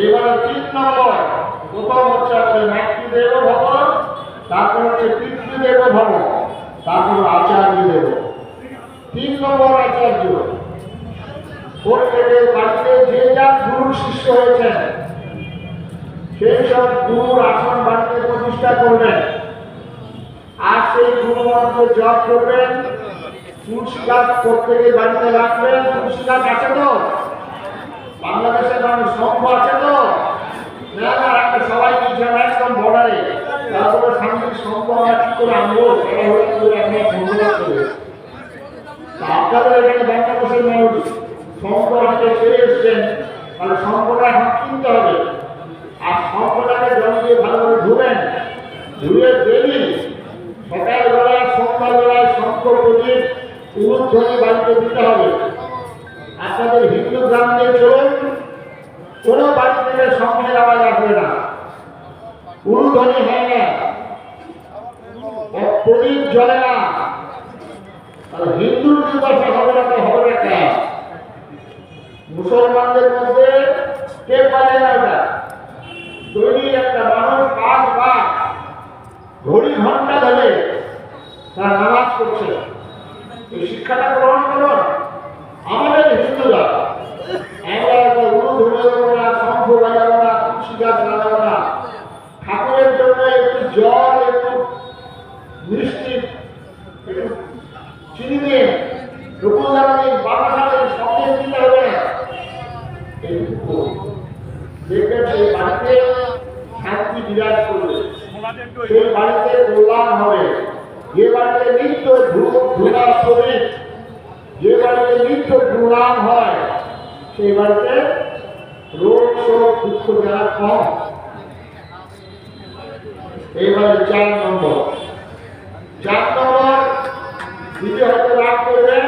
এবারে 3 নম্বর, প্রথম হচ্ছে আমাদের মাতৃদেব ভব, তারপর হচ্ছে পিতৃদেব ভব, তারপর আচার্য দেব। 3 নম্বর আচার্য। প্রত্যেকের বাড়িতে যে যার গুরু শিষ্য হয়েছেন সেই সব গুরুর আসন বাড়িতে প্রতিষ্ঠা করবেন, আর সেই গুরু মন্ত্র জপ করবেন। তুলসী গাছ প্রত্যেকের বাড়িতে রাখবেন। তুলসী গাছ আছে তো? বাংলাদেশের মানুষ শঙ্খ আছে তো? না না, রাখবে সবাই কিছু একদম বর্ডারে। তারপরে সামনের শঙ্খ আমরা কি করে আনবো, সেটা হলে করে আপনার ধন্যবাদ করবে। আপনাদের এখানে বাংলাদেশের মানুষ শঙ্খ হাতে ছেড়ে এসছেন, তাহলে শঙ্খটা এখন কিনতে হবে। আর শঙ্খটাকে জল দিয়ে ভালোভাবে ধুবেন, ধুয়ে ডেলি সকালবেলায় সন্ধ্যাবেলায় শঙ্খ প্রদীপ উলুধ্বনি বাড়িতে দিতে হবে। আপনাদের হিন্দু গ্রাম দিয়ে চলুন, কোনো বাড়ি থেকে শঙ্খের আওয়াজ আসবে না, উলুধ্বনি হয় না, প্রদীপ জ্বলে না। আর হিন্দুর দিবসে হবে না, তো হবে না। মুসলমানদের মধ্যে কে পারে না এটা? দৈনিক একটা মানুষ 5 বার ঘড়ি ঘন্টা ধরে তার নামাজ করছে। এই শিক্ষাটা গ্রহণ করুন। আমাদের হিন্দুরা আমরা উলুধ্বনি দেবো না, শঙ্খ বাজাবো না, তুলসী গাছ লাগাবো না। ঠাকুরের জন্য একটু জল, একটু মিষ্টি, একটু চিনি দিয়ে বাবাসাহের সঙ্গে দিতে হবে না। এইটুকু দেখবেন সেই বাড়িতে শান্তি বিরাজ করবে, সেই বাড়িতে কল্যাণ হবে। যে বাড়িতে নিত্য ধূপ ধুলা শরীর, যে বাড়িতে নিত্য প্রণাম হয়, সেই বাড়িতে রোগ শোক দুঃখ যারা কম। এইবারে 4 নম্বর। 4 নম্বর দিদি হয়তো রাগ করবেন,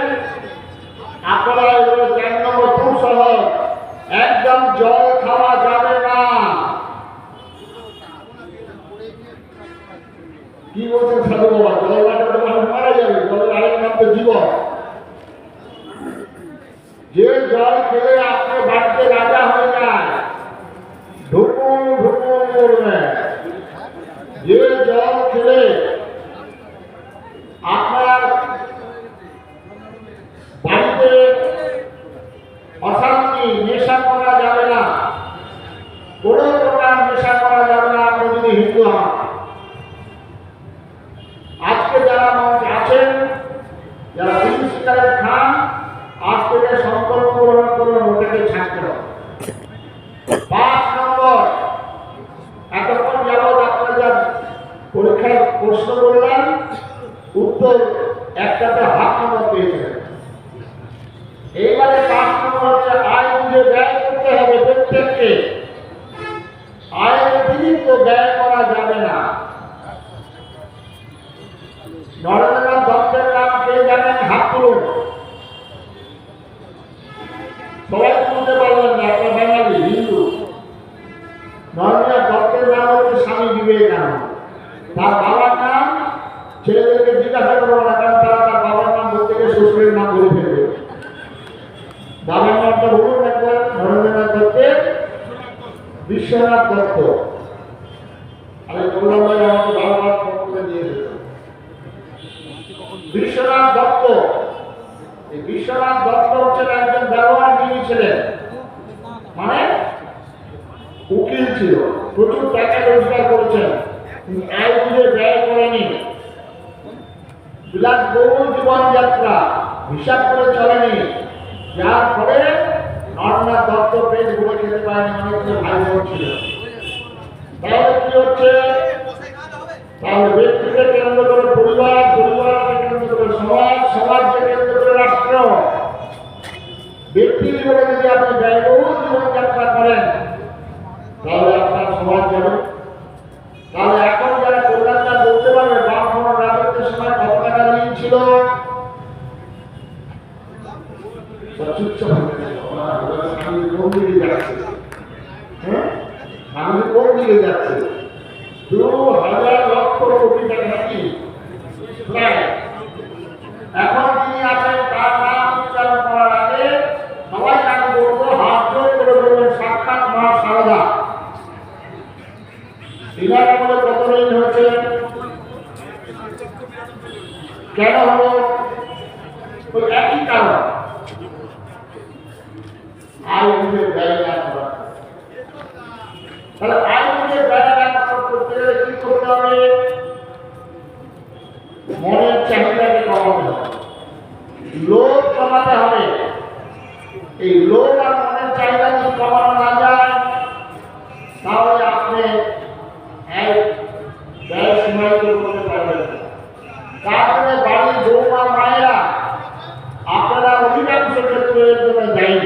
আপনারা এবারে 4 নম্বর খুব সহজ। একদম জল খাওয়া যাবে না। কি বলছেন সাধু বাবা? জল না খেলে মানুষ মারা যাবে। জলের আরেক নাম তো জীবন। যে জল খেলে আপনার বাড়িতে রাজা হয়ে যায়, ঢুকুন ঢুকুন করবে। যে জল খেলে আপনার বাড়িতে অশান্তি, নেশা করা যাবে না, কোন প্রকার নেশা করা যাবে না আপনি যদি হিন্দু হন। আজকে যারা আছেন, যারা বিড়ি সিগারেট খান, আজ থেকে সংকল্প গ্রহণ করুন ওটাকে ছাড়তে হবে। 5 নম্বর, এতক্ষণ যাবৎ আপনারা যা পরীক্ষায় প্রশ্ন করলেন, উত্তর একটাতে হাফ নম্বর পেয়েছেন। এইবারে 5 নম্বর হচ্ছে আয় বুঝে ব্যয় করতে হবে প্রত্যেককে। আয়ের অতিরিক্ত ব্যয় করা যাবে না। নরেন্দ্রনাথ দত্তের নাম কে জানেন? হাত তুলুন। সবাই তুলতে পারবেন না, একটা বাঙালি হিন্দু। নরেন্দ্রনাথ দত্তের নাম হচ্ছে স্বামী বিবেকানন্দ। তার বাবার নাম ছেলেদেরকে জিজ্ঞাসা করবো না, কারণ তারা তার বাবার নাম বলতে গিয়ে শ্বশুরের নাম বলে ফেলবে। বাবার নামটা বলুন একবার। নরেন্দ্রনাথ দত্তের বিশ্বনাথ দত্ত। আমি বললাম ভাই আমাকে বারবার ফোন করে দিয়ে দিল। বিশ্বনাথ দত্ত। এই বিশ্বনাথ দত্ত হচ্ছেন একজন ব্যবহারজীবী ছিলেন, মানে উকিল ছিল, প্রচুর টাকা রোজগার করেছেন, আয় বুঝে ব্যয় করেনি, বিলাসবহুল জীবনযাত্রা হিসাব করে চলেনি, যার ফলে নরেন্দ্রনাথ দত্ত পেট ভরে খেতে পারেনি, অনেকগুলো ভাই বোন ছিল। তাহলে কি হচ্ছে? তাহলে ব্যক্তিকে কেন্দ্র করে পরিবার, পরিবারকে কেন্দ্র করে সমাজ, সমাজকে কেন্দ্র করে রাষ্ট্র। ব্যক্তির জীবনে যদি আপনি ব্যয়বহুল জীবনযাত্রা করেন, তাহলে আপনার সমাজ যাবে। তাহলে এখন যারা কল্যাণটা বলতে পারবে বামফ্রন্ট রাজত্বের সময় কত টাকা নিয়েছিল, কোন দিকে যাচ্ছে? হ্যাঁ, আমি কোন দিকে যাচ্ছে? 2000 লক্ষ কোটি টাকা নাকি প্রায়। এখন যিনি আছেন তার নাম উচ্চারণ করার আগে সবাই তাকে বলবো, হাত জোর করে বলবেন সাক্ষাৎ মা সারদা। কেন হলো? ওই একই কারণ, আয় বুঝে ব্যয় না করা। তাহলে আয় বুঝে ব্যয় না করতে গেলে কি করতে হবে? মনের চাহিদাকে কমাতে হবে, লোভ কমাতে হবে। এই লোভ আর মনের চাহিদা যদি কমানো না যায়, তাহলে আপনি এক ব্যয় সীমায়িত করতে পারবেন না। তারপরে বাড়ির বৌমা মায়েরা, আপনারা অধিকাংশ ক্ষেত্রে এর জন্য দায়ী।